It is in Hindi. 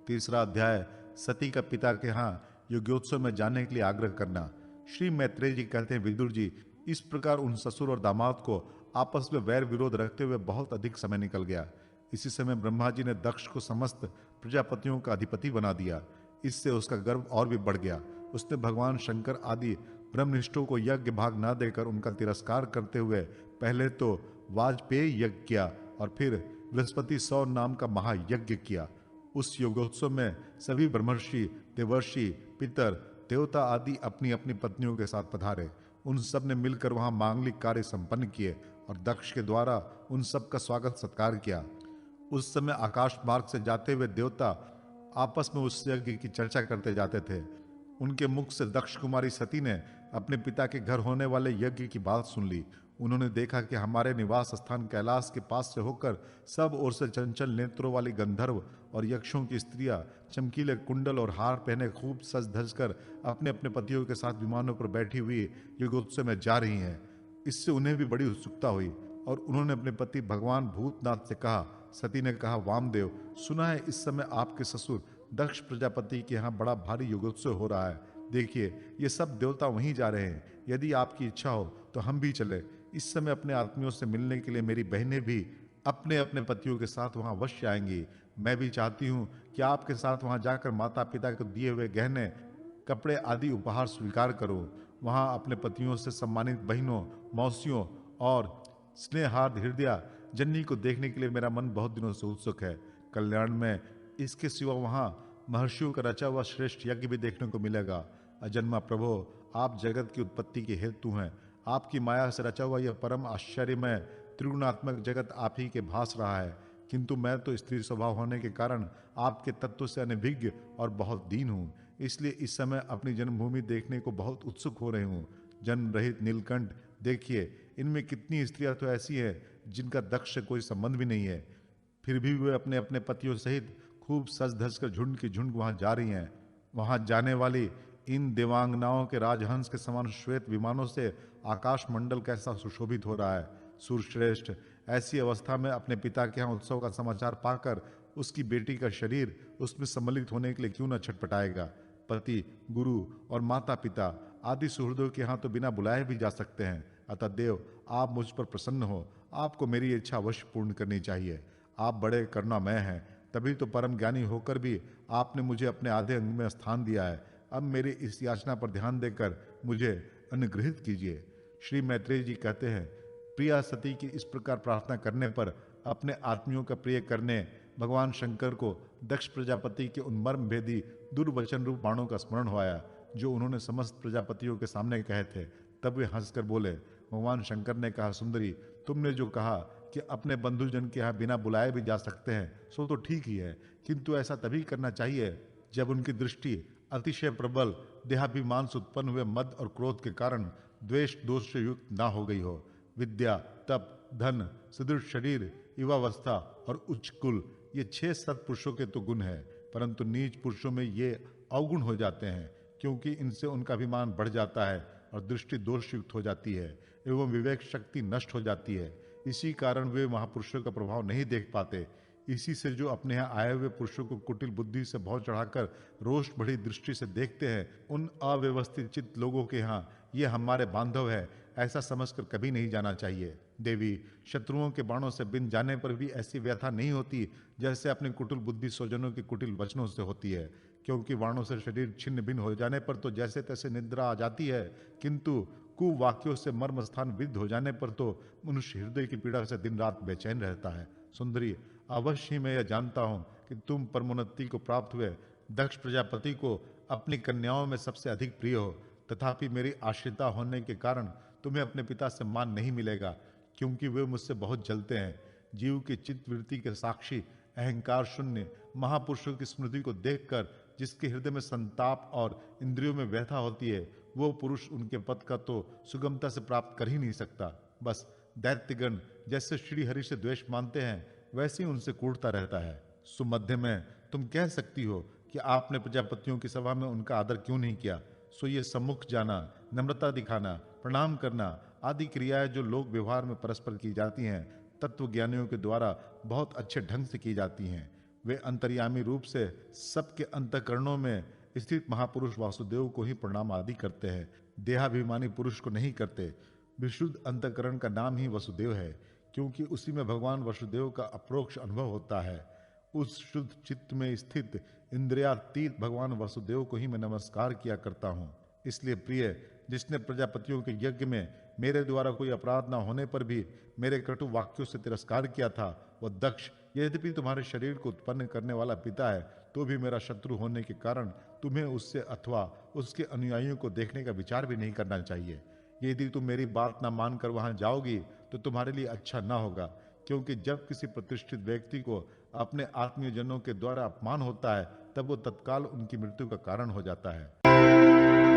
तीसरा अध्याय, सती का पिता के यहाँ यज्ञोत्सव में जाने के लिए आग्रह करना। श्री मैत्रेय जी कहते हैं, विदुर जी, इस प्रकार उन ससुर और दामाद को आपस में वैर विरोध रखते हुए बहुत अधिक समय निकल गया। इसी समय ब्रह्मा जी ने दक्ष को समस्त प्रजापतियों का अधिपति बना दिया। इससे उसका गर्व और भी बढ़ गया। उसने भगवान शंकर आदि ब्रह्मनिष्ठों को यज्ञ भाग न देकर उनका तिरस्कार करते हुए पहले तो वाजपेयी यज्ञ किया और फिर बृहस्पति 100 नाम का महायज्ञ किया। उस योगोत्सव में सभी ब्रह्मर्षि, देवर्षि, पितर, देवता आदि अपनी अपनी पत्नियों के साथ पधारे। उन सब ने मिलकर वहां मांगलिक कार्य संपन्न किए और दक्ष के द्वारा उन सब का स्वागत सत्कार किया। उस समय आकाश मार्ग से जाते हुए देवता आपस में उस यज्ञ की चर्चा करते जाते थे। उनके मुख से दक्ष कुमारी सती ने अपने पिता के घर होने वाले यज्ञ की बात सुन ली। उन्होंने देखा कि हमारे निवास स्थान कैलाश के पास से होकर सब ओर से चंचल नेत्रों वाली गंधर्व और यक्षों की स्त्रियां चमकीले कुंडल और हार पहने खूब सज धज कर अपने अपने पतियों के साथ विमानों पर बैठी हुई यज्ञोत्सव में जा रही हैं। इससे उन्हें भी बड़ी उत्सुकता हुई और उन्होंने अपने पति भगवान भूतनाथ से कहा। सती ने कहा, वामदेव, सुना है इस समय आपके ससुर दक्ष प्रजापति के यहाँ बड़ा भारी युगोत्सव हो रहा है। देखिए, ये सब देवता वहीं जा रहे हैं। यदि आपकी इच्छा हो तो हम भी चले। इस समय अपने आत्मियों से मिलने के लिए मेरी बहनें भी अपने अपने पतियों के साथ वहां अवश्य आएंगी। मैं भी चाहती हूँ कि आपके साथ वहां जाकर माता पिता को दिए हुए गहने, कपड़े आदि उपहार स्वीकार करूं। वहां अपने पतियों से सम्मानित बहनों, मौसियों और स्नेहार्द हृदय जननी को देखने के लिए मेरा मन बहुत दिनों से उत्सुक है। कल्याण में इसके सिवा वहां महर्षियों का रचा हुआ श्रेष्ठ यज्ञ भी देखने को मिलेगा। अजन्मा प्रभो, आप जगत की उत्पत्ति के हेतु हैं। आपकी माया से रचा हुआ यह परम आश्चर्यमय त्रिगुणात्मक जगत आप ही के भास रहा है। किंतु मैं तो स्त्री स्वभाव होने के कारण आपके तत्व से अनभिज्ञ और बहुत दीन हूँ। इसलिए इस समय अपनी जन्मभूमि देखने को बहुत उत्सुक हो रही हूँ। जन्म रहित नीलकंठ, देखिए, इनमें कितनी स्त्रियां तो ऐसी हैं जिनका दक्ष से कोई संबंध भी नहीं है, फिर भी वे अपने अपने पतियों सहित खूब सज धज कर झुंड की झुंड वहां जा रही हैं। वहां जाने वाली इन देवांगनाओं के राजहंस के समान श्वेत विमानों से आकाश मंडल कैसा सुशोभित हो रहा है। सूरश्रेष्ठ, ऐसी अवस्था में अपने पिता के यहाँ उत्सव का समाचार पाकर उसकी बेटी का शरीर उसमें सम्मिलित होने के लिए क्यों न छटपटाएगा। पति, गुरु और माता पिता आदि सुहृदों के यहाँ तो बिना बुलाए भी जा सकते हैं। अतः देव, आप मुझ पर प्रसन्न हो। आपको मेरी इच्छा अवश्य पूर्ण करनी चाहिए। आप बड़े करुणामय हैं, तभी तो परम ज्ञानी होकर भी आपने मुझे अपने आधे अंग में स्थान दिया है। अब मेरी इस याचना पर ध्यान देकर मुझे अनुग्रहित कीजिए। श्री मैत्रेय जी कहते हैं, प्रिया सती की इस प्रकार प्रार्थना करने पर अपने आत्मियों का प्रिय करने भगवान शंकर को दक्ष प्रजापति के उन मर्म भेदी दुर्वचन रूप बाणों का स्मरण हुआ जो उन्होंने समस्त प्रजापतियों के सामने कहे थे। तब वे हंसकर बोले। भगवान शंकर ने कहा, सुंदरी, तुमने जो कहा कि अपने बंधुजन के यहाँ बिना बुलाए भी जा सकते हैं, सो तो ठीक ही है, किंतु ऐसा तभी करना चाहिए जब उनकी दृष्टि अतिशय प्रबल देहाभिमान से उत्पन्न हुए मद और क्रोध के कारण द्वेष दोष से युक्त ना हो गई हो। विद्या, तप, धन, सुदृढ़ शरीर, युवावस्था और उच्च कुल, ये 6 सत्पुरुषों के तो गुण हैं, परंतु नीच पुरुषों में ये अवगुण हो जाते हैं, क्योंकि इनसे उनका अभिमान बढ़ जाता है और दृष्टि दोष युक्त हो जाती है एवं विवेक शक्ति नष्ट हो जाती है। इसी कारण वे महापुरुषों का प्रभाव नहीं देख पाते। इसी से जो अपने यहाँ आए हुए पुरुषों को कुटिल बुद्धि से भौं चढ़ाकर रोष भरी दृष्टि से देखते हैं, उन अव्यवस्थित चित्त लोगों के यहाँ ये हमारे बांधव है ऐसा समझकर कभी नहीं जाना चाहिए। देवी, शत्रुओं के बाणों से बिन जाने पर भी ऐसी व्यथा नहीं होती जैसे अपने कुटिल बुद्धि स्वजनों के कुटिल वचनों से होती है, क्योंकि बाणों से शरीर छिन्न भिन्न हो जाने पर तो जैसे तैसे निद्रा आ जाती है, किंतु कुवाक्यों से मर्म स्थान विद्ध हो जाने पर तो मनुष्य हृदय की पीड़ा से दिन रात बेचैन रहता है। सुंदरी, अवश्य ही मैं यह जानता हूं कि तुम परमोन्नति को प्राप्त हुए दक्ष प्रजापति को अपनी कन्याओं में सबसे अधिक प्रिय हो, तथापि मेरी आश्रिता होने के कारण तुम्हें अपने पिता से मान नहीं मिलेगा, क्योंकि वे मुझसे बहुत जलते हैं। जीव की चित्तवृत्ति के साक्षी अहंकार शून्य महापुरुषों की स्मृति को देखकर जिसके हृदय में संताप और इंद्रियों में व्यथा होती है, वो पुरुष उनके पद का तो सुगमता से प्राप्त कर ही नहीं सकता। बस दैत्यगण जैसे श्री हरि से द्वेष मानते हैं, वैसे ही उनसे कूटता रहता है। सुमध्य में तुम कह सकती हो कि आपने प्रजापतियों की सभा में उनका आदर क्यों नहीं किया। सो ये सम्मुख जाना, नम्रता दिखाना, प्रणाम करना आदि क्रियाएं जो लोक व्यवहार में परस्पर की जाती हैं, तत्व ज्ञानियों के द्वारा बहुत अच्छे ढंग से की जाती हैं। वे अंतर्यामी रूप से सबके अंतःकरणों में स्थित महापुरुष वासुदेव को ही प्रणाम आदि करते हैं, देहाभिमानी पुरुष को नहीं करते। विशुद्ध अंतःकरण का नाम ही वसुदेव है, क्योंकि उसी में भगवान वसुदेव का अप्रोक्ष अनुभव होता है। उस शुद्ध चित्त में स्थित इंद्रियातीत भगवान वसुदेव को ही मैं नमस्कार किया करता हूँ। इसलिए प्रिय, जिसने प्रजापतियों के यज्ञ में मेरे द्वारा कोई अपराध न होने पर भी मेरे कटु वाक्यों से तिरस्कार किया था, वह दक्ष यद्यपि तुम्हारे शरीर को उत्पन्न करने वाला पिता है, तो भी मेरा शत्रु होने के कारण तुम्हें उससे अथवा उसके अनुयायियों को देखने का विचार भी नहीं करना चाहिए। यदि तुम मेरी बात न मानकर वहां जाओगी तो तुम्हारे लिए अच्छा न होगा, क्योंकि जब किसी प्रतिष्ठित व्यक्ति को अपने आत्मीय जनों के द्वारा अपमान होता है, तब वो तत्काल उनकी मृत्यु का कारण हो जाता है।